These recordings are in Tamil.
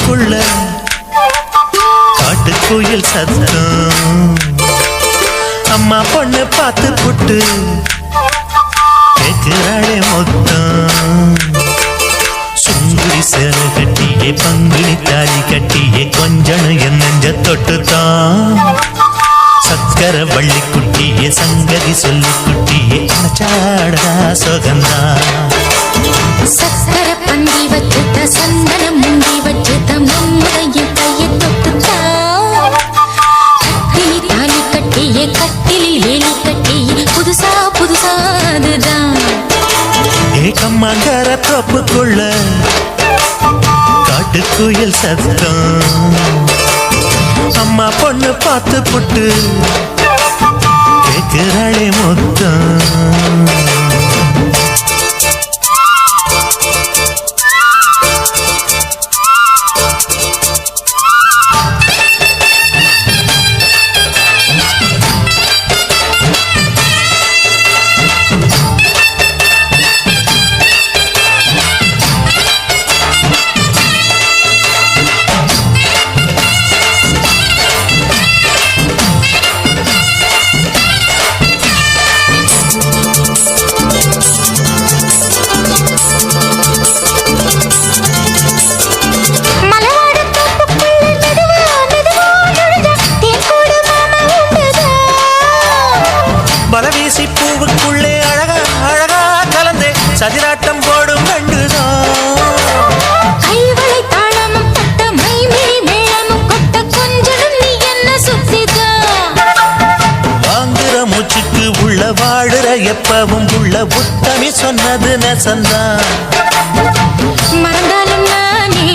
தோப்புக்குள்ள காட்டுக்குயில் சத்தம் அம்மா பொண்ணு பார்த்து புட்டு கேட்கிறாளே மொத்தம் சுங்குடி சேல கட்டியே பங்குனி தாலி கட்டியே கொஞ்சம் என் நெஞ்ச தொட்டுத்தான் சக்கர வள்ளி குட்டியே சங்கதி சொல்லி குட்டியே அச்சாடா சொகந்தா சக்கர பந்தி வச்சுட்ட சந்தனம் முந்தி வச்சுட்ட மம்முடைய கையை தொட்டுத்தா கட்டிலி தாலி கட்டியே கட்டிலி வேலி கட்டியே புதுசா புதுசா அதுதான் ஏகம்மாங்கர தோப்புக்குள்ள காட்டுக்குயில் சத்தம் அம்மா பொண்ணு பார்த்து புட்டு கேட்கிறாளே மொத்தம் பலவீசி பூவுக்குள்ளே அழகா அழகா கலந்தே சதிராட்டம் போடும் கண்டுதான் கைவளை தாளமும் பட்ட மைமிழி மேளமும் கொட்ட கொஞ்சம் நீ என்ன சுத்திதா வாங்குற மூச்சுக்கு உள்ள வாடுற எப்பவும் உள்ள உத்தமி சொன்னது நெசந்தான் மறந்தாலும் நானே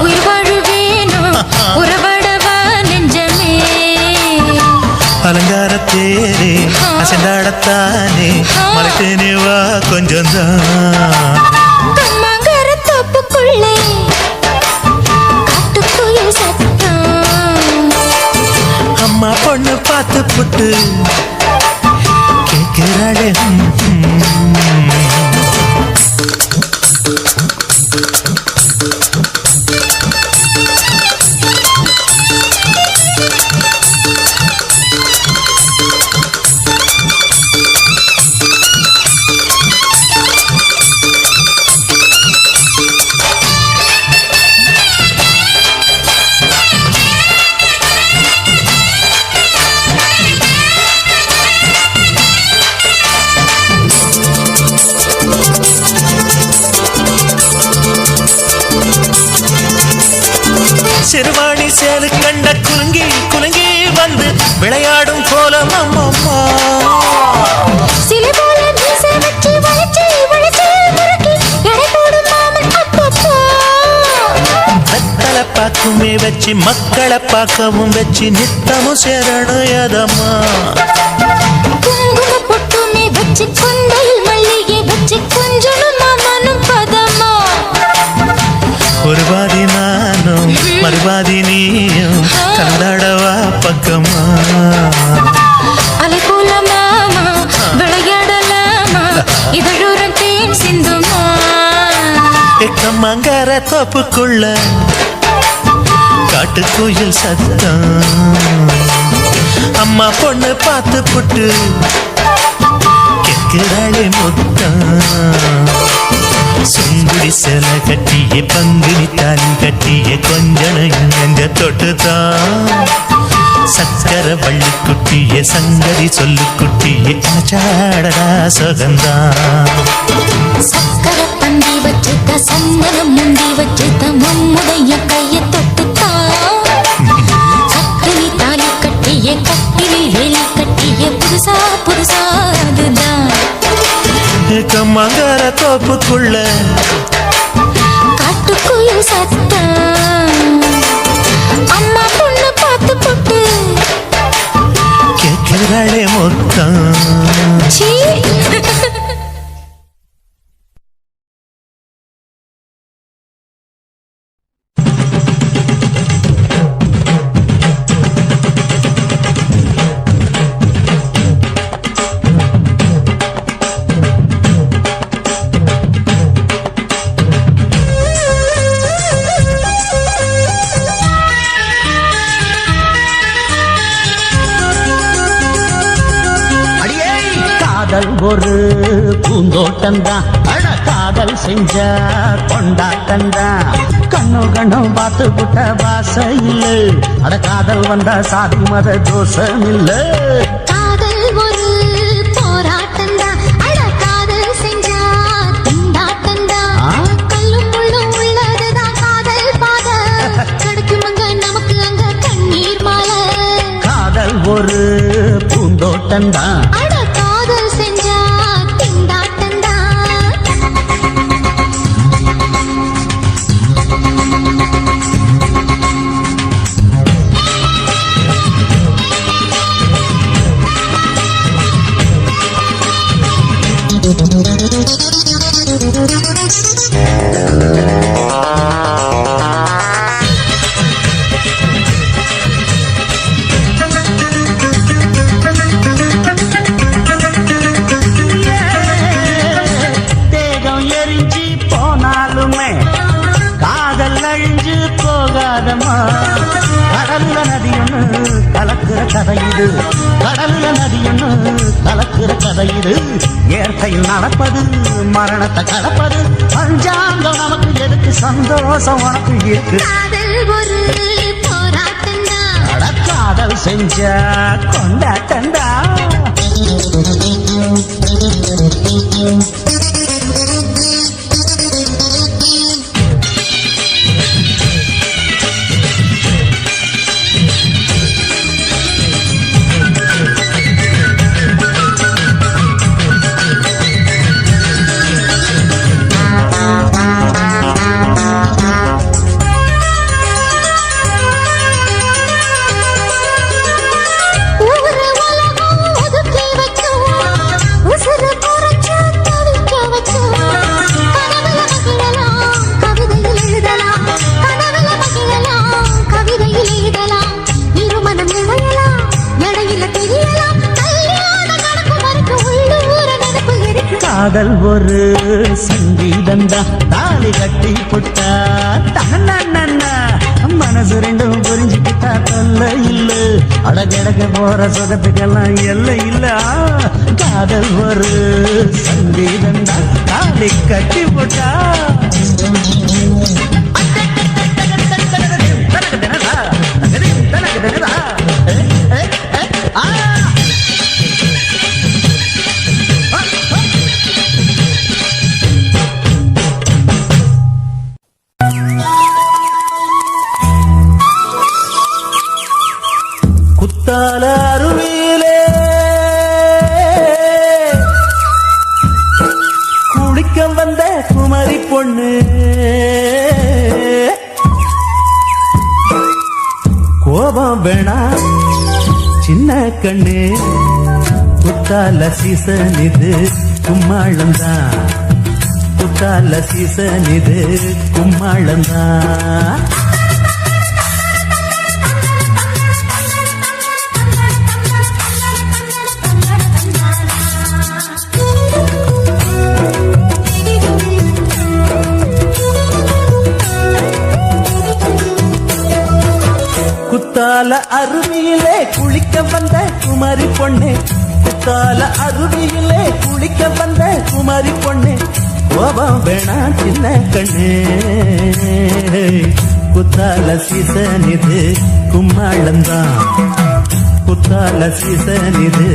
உயிர் வாழுவேனோ உறவடவா நெஞ்சமே அலங்கார தேரே அசண்டாடத்தானே மறைத்தேனே வா கொஞ்சம் தான் கம்மாங்கர தோப்புக்குள்ளே காட்டுக்குயில் சத்தம் அம்மா பொண்ணு பார்த்து புட்டு கேட்கிறாளே சிறுவாணி சேரு கண்ட குலுங்கி குலுங்கி வந்து விளையாடும் கோலம் அம்மம்மா சிலை போல மீசை வச்சு வளைச்சு வளைச்சு முறுக்கி எடை போடும் மாமன் அப்பப்பா வெத்தலை பாக்குமே வச்சு மக்களை பார்க்கவும் வச்சு நித்தமும் சேரணும் யதம்மா குங்கும பொட்டுமே வச்சு கொண்டையில் மல்லிகை வச்சு கொஞ்சனும் மாமனும் பதமா ஒரு பாதி நானும் மறுபாதி நீயும் கந்தாடவா பக்கமா அலை போல மாமா விளையாடலாமா இதழூரம் தேன் சிந்துமா எக்கம்மாங்கர தோப்புக்குள்ள காட்டுக்குயில் சத்தம் அம்மா பொண்ணு பார்த்து புட்டு கேட்கிறாளே மொத்தம் சுங்குடி சேல கட்டியே பங்குனி தாலி கட்டியே கொஞ்சம் நெஞ்ச தொட்டுதான் சக்கர வள்ளி குட்டியே சங்கதி சொல்லு குட்டியே அச்சாடடா சொகந்தான் சக்கர பந்தி வச்சுட்ட சந்தனம் முந்தி வச்சுட்ட மம்முடைய கையை தொட்டுத்தா கட்டிலி தாலி கட்டிய கட்டிலி வேலி கட்டிய புதுசா புதுசா அதுதான் கம்மாங்கர தோப்புக்குள்ள காட்டுக்குயில் சத்தம் அம்மா பொண்ணு பார்த்து போட்டு கேட்கிறாளே மொத்தம் சீ ஒரு பூந்தோட்டம்தான், அட காதல் செஞ்ச கொண்டாட்டம்தான். கண்ணு கண்ணும் பார்த்து புட்ட வாசம் இல்ல, அட காதல் வந்தா சாதி மத தோஷம் இல்ல. காதல் ஒரு போராட்டம்தான், அட காதல் செஞ்சா திண்டாட்டம்தான். கல்லும் முள்ளும் உள்ளதுதான் காதல் பாத, கிடைக்குமங்க நமக்கு அங்க கண்ணீர் மாலை. காதல் ஒரு பூந்தோட்டம்தான், அட காதல் செஞ்சா திண்டாட்டம்தான். தேகம் எரிஞ்சு போனாலுமே காதல் அழிஞ்சு போகாதம்மா. கடல்ல நதி ஒண்ணு கலக்குற கதை இது, கடல்ல நதி ஒண்ணு கலக்குற கதை இது. இயற்கையில் நடப்பது மரணத்தை கடப்பது, பஞ்சாங்கம் நமக்கு எதுக்கு, சந்தோஷம் உனக்கு இருக்கு. காதல் ஒரு போராட்டம்தான், அட காதல் செஞ்ச கொண்டாட்டண்டா. ஊரு உலகம் ஒதுக்கி வச்சோம், உசுரு குறைச்சு தவிக்க வச்சோம். கனவுல மகிழலாம், கவிதையில் எழுதலாம், கனவுல மகிழலாம், கவிதையில் எழுதலாம். இருமனம் இழையலாம், இடையில தெரியலாம், கல்யாணம் நடக்கும் வரைக்கும் உள்ளூர நடப்பு இருக்கு. காதல் ஒரு சங்கீதந்தா, தாலி கட்டி புட்டா தன்னா மனசு ரெண்டும் புரிஞ்சுக்கிட்டா தொல்ல இல்ல, அடகடக போற சுகத்துக்கெல்லாம் எல்லை இல்ல. காதல் ஒரு சங்கீதந்தா, தாலி கட்டி புட்டா. குத்தால அருவியிலே குளிக்க வந்த குமரி பொண்ணு, கோபம் வேணா சின்ன கண்ணு. குத்தால சீசன் இது கும்மாளம்தான், குத்தால சீசன் இது கும்மாளம்தான். குத்தால அருவியிலே குளிக்க வந்த குமரி பொண்ணு, குத்தால அருவியிலே குளிக்க வந்த குமரி பொண்ணு. கோபம் வேணா சின்ன கண்ணு, குத்தால சீசன் இது கும்மாளம்தான், குத்தால சீசன் இது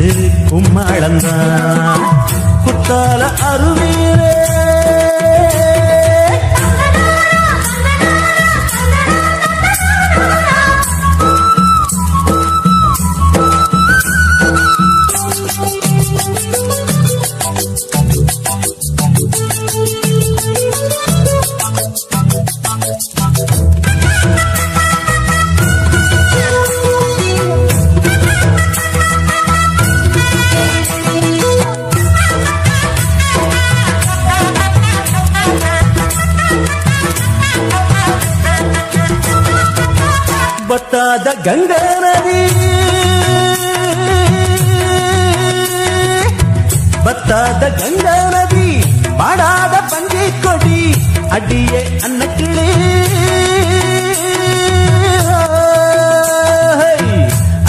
கும்மாளம்தான். குத்தால அருவியிலே பத்தாத கங்கா நதி, பத்தாத கங்கா நதி, பாடாத பஞ்சை கொடி, அடியே அன்னக்கிளி,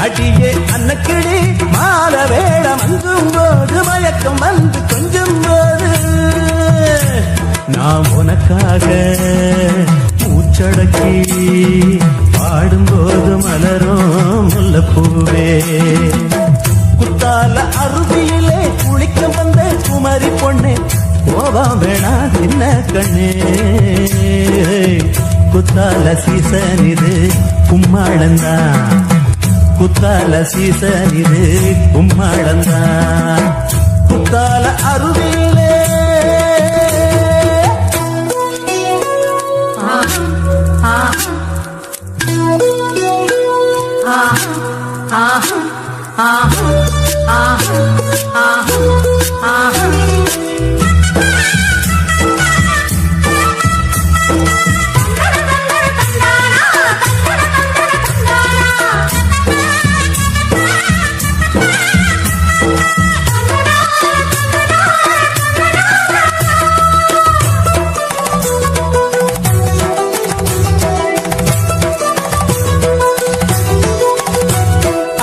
அடியே அன்னக்கிளி. மால வேளம் அங்கும் போது மயக்கம் வந்து நான் உனக்காக மூச்சடக்கி பாடும்போது மலரும் முல்லைப்பூவே குத்தால அருவியிலே குளிக்க வந்த குமரி பொண்ணே கோபம் வேணா சின்ன கண்ணே குத்தால சீசன் இது கும்மாளந்தான் குத்தால சீசன் இது கும்மாளந்தான் குத்தால அருவியிலே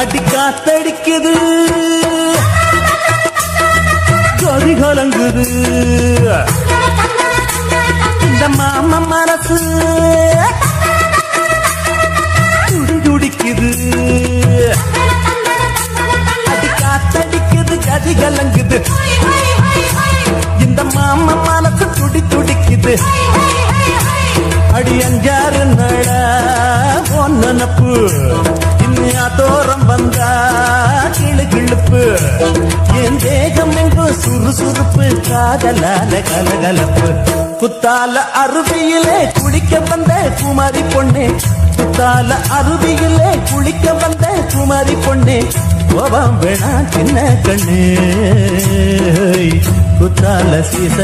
அடி காத்தடிக்குது கொதி கலங்குது இந்த மாமா மனசு துடி துடிக்குது அடி காத்தடிக்குது கதி கலங்குது இந்த மாமா மனசு துடி துடிக்குது அடி அஞ்சாறு நட ஒன்னப்பு தோறம் வந்தா கிளு கிழுப்பு என் தேகம் எங்கோ சுறுசுறுப்பு காதலால கலகலப்பு குத்தால அருவியிலே குளிக்க வந்த குமாரி பொண்ணே குத்தால அருவியிலே குளிக்க வந்த குமாரி பொண்ணே கோபம் வேணா சின்ன கண்ணே குத்தால சீச